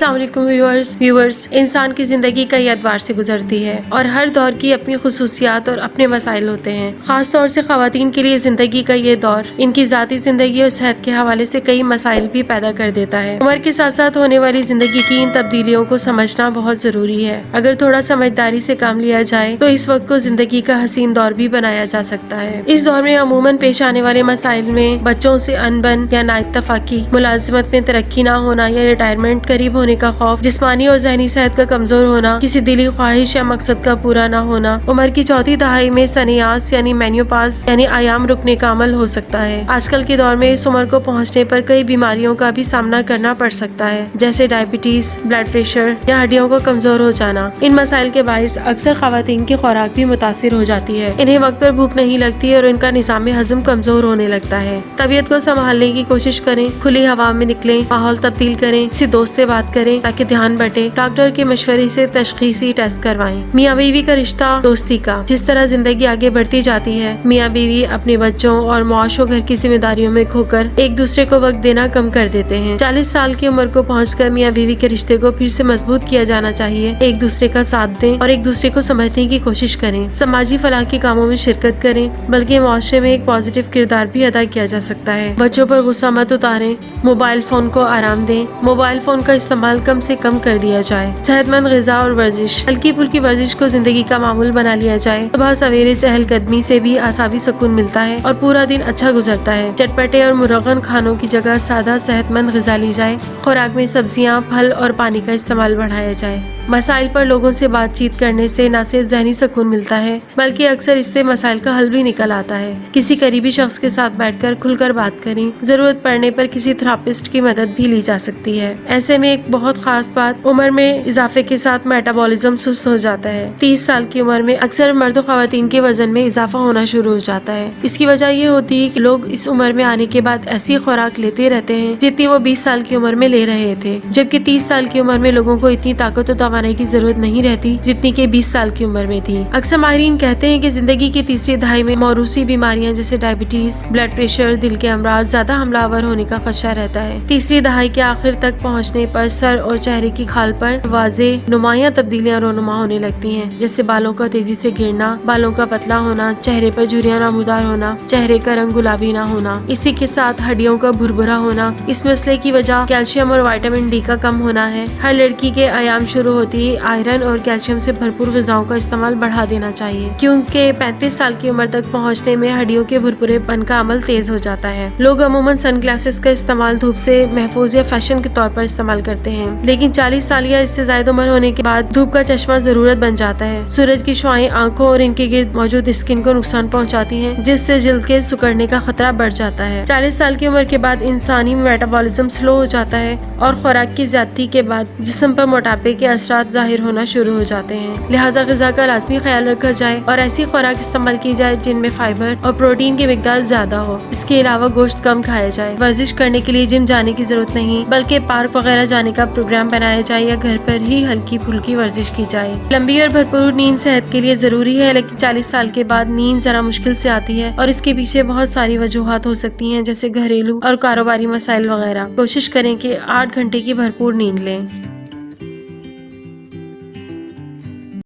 अस्सलाम वालेकुम व्यूअर्स इंसान की ज़िंदगी कई अदवार से गुजरती है और हर दौर की अपनी खुसूसियात और अपने मसाइल होते हैं। ख़ास तौर से ख़वातीन के लिए ज़िंदगी का ये दौर इनकी ज़ाती ज़िंदगी और सेहत के हवाले से कई मसाइल भी पैदा कर देता है। उम्र के साथ साथ होने वाली ज़िंदगी की इन तब्दीलियों को समझना बहुत ज़रूरी है। अगर थोड़ा समझदारी से काम लिया जाए तो इस वक्त को ज़िंदगी का हसीन दौर भी बनाया जा सकता है। इस दौर में अमूमन पेश आने वाले मसाइल में बच्चों से अनबन या नाइत्तफाकी, मुलाजिमत में तरक्की ना होना या रिटायरमेंट करीब होने का खौफ, जिस्मानी और ज़हनी सेहत का कमजोर होना, किसी दिली ख्वाहिश या मकसद का पूरा ना होना, उम्र की चौथी दहाई में सनियास यानी मेन्योपास यानी आयाम रुकने का अमल हो सकता है। आजकल के दौर में इस उम्र को पहुंचने पर कई बीमारियों का भी सामना करना पड़ सकता है, जैसे डायबिटीज, ब्लड प्रेशर या हड्डियों का कमजोर हो जाना। इन मसाइल के बाइस अक्सर खवातीन की खुराक भी मुतासिर हो जाती है। इन्हें वक्त पर भूख नहीं लगती और इनका निज़ाम हजम कमजोर होने लगता है। तबीयत को संभालने की कोशिश करें, खुली हवा में निकलें, माहौल तब्दील करें, किसी दोस्त से बात करें ताकि ध्यान बटे, डॉक्टर के मशवरे से तशखीसी टेस्ट करवाएं। मियाँ बीवी का रिश्ता दोस्ती का। जिस तरह जिंदगी आगे बढ़ती जाती है, मियाँ बीवी अपने बच्चों और मुआशो घर की जिम्मेदारियों में खोकर एक दूसरे को वक्त देना कम कर देते हैं। 40 साल की उम्र को पहुंचकर मियाँ बीवी के रिश्ते को फिर से मजबूत किया जाना चाहिए। एक दूसरे का साथ दें और एक दूसरे को समझने की कोशिश करें। समाजी फलाह के कामों में शिरकत करें, बल्कि मुआशरे में एक पॉजिटिव किरदार भी अदा किया जा सकता है। बच्चों पर गुस्सा मत उतारें, मोबाइल फोन को आराम दें, मोबाइल फोन का इस्तेमाल कम से कम कर दिया जाए। सेहतमंद ग़िज़ा और वर्जिश, हल्की फुल्की वर्जिश को जिंदगी का मामूल बना लिया जाए। सुबह सवेरे चहलकदमी से भी आसाबी सुकून मिलता है और पूरा दिन अच्छा गुजरता है। चटपटे और मुरगन खानों की जगह सादा सेहतमंद ग़िज़ा ली जाए। खुराक में सब्जियां, फल और पानी का इस्तेमाल बढ़ाया जाए। मसाइल पर लोगों से बातचीत करने से न सिर्फ ज़हनी सुकून मिलता है, बल्कि अक्सर इससे मसाइल का हल भी निकल आता है। किसी करीबी शख्स के साथ बैठकर खुलकर बात करें। जरूरत पड़ने पर किसी थेरेपिस्ट की मदद भी ली जा सकती है। ऐसे में एक बहुत खास बात, उम्र में इजाफे के साथ मेटाबॉलिज्म सुस्त हो जाता है। 30 साल की उम्र में अक्सर मर्द और ख़वातीन के वजन में इजाफा होना शुरू हो जाता है। इसकी वजह ये होती है कि लोग इस उम्र में आने के बाद ऐसी खुराक लेते रहते हैं जितनी वो 20 साल की उम्र में ले रहे थे, जबकि 30 साल की उम्र में लोगों को इतनी ताकत और तवानाई की जरूरत नहीं रहती जितनी कि 20 साल की उम्र में थी। अक्सर माहिरीन कहते हैं कि जिंदगी की तीसरी दहाई में मौरूसी बीमारियां जैसे डायबिटीज, ब्लड प्रेशर, दिल के अमराज ज्यादा हमलावर होने का खदशा रहता है। तीसरी दहाई के आखिर तक पहुंचने पर सर और चेहरे की खाल पर वाज़ेह नुमायां तब्दीलियां रोनुमा होने लगती हैं, जैसे बालों का तेजी से गिरना, बालों का पतला होना, चेहरे पर झुर्रियां नमूदार होना, चेहरे का रंग गुलाबी ना होना। इसी के साथ हड्डियों का भुरभुरा होना। इस मसले की वजह कैल्शियम और विटामिन डी का कम होना है। हर लड़की के आयाम शुरू होती है आयरन और कैल्शियम से भरपूर ग़िज़ाओं का इस्तेमाल बढ़ा देना चाहिए, क्योंकि 35 साल की उम्र तक पहुंचने में हड्डियों के भुरभुरेपन का अमल तेज हो जाता है। लोग अमूमन सनग्लासेस का इस्तेमाल धूप से महफूज या फैशन के तौर पर इस्तेमाल करते हैं, लेकिन 40 साल या इससे ज्यादा उम्र होने के बाद धूप का चश्मा जरूरत बन जाता है। सूरज की शुआएं आंखों और इनके गिर्द मौजूद स्किन को नुकसान पहुँचाती है, जिससे जिल्द के सिकुड़ने का खतरा बढ़ जाता है। 40 साल की उम्र के बाद इंसानी मेटाबॉलिज्म स्लो हो जाता है और खुराक की ज्यादती के बाद जिस्म पर मोटापे के असरात जाहिर होना शुरू हो जाते हैं। लिहाजा ग़िज़ा का लाज़मी ख्याल रखा जाए और ऐसी खुराक इस्तेमाल की जाए जिनमें फाइबर और प्रोटीन की मिकदार ज्यादा हो। इसके अलावा गोश्त कम खाया जाए। वर्जिश करने के लिए जिम जाने की जरूरत नहीं, बल्कि पार्क वगैरह जाने का प्रोग्राम बनाया जाए या घर पर ही हल्की फुल्की वर्जिश की जाए। लंबी और भरपूर नींद सेहत के लिए जरूरी है, लेकिन 40 साल के बाद नींद जरा मुश्किल से आती है और इसके पीछे बहुत सारी वजूहात हो सकती हैं, जैसे घरेलू और कारोबारी मसाइल वगैरह। कोशिश करें कि 8 घंटे की भरपूर नींद लें।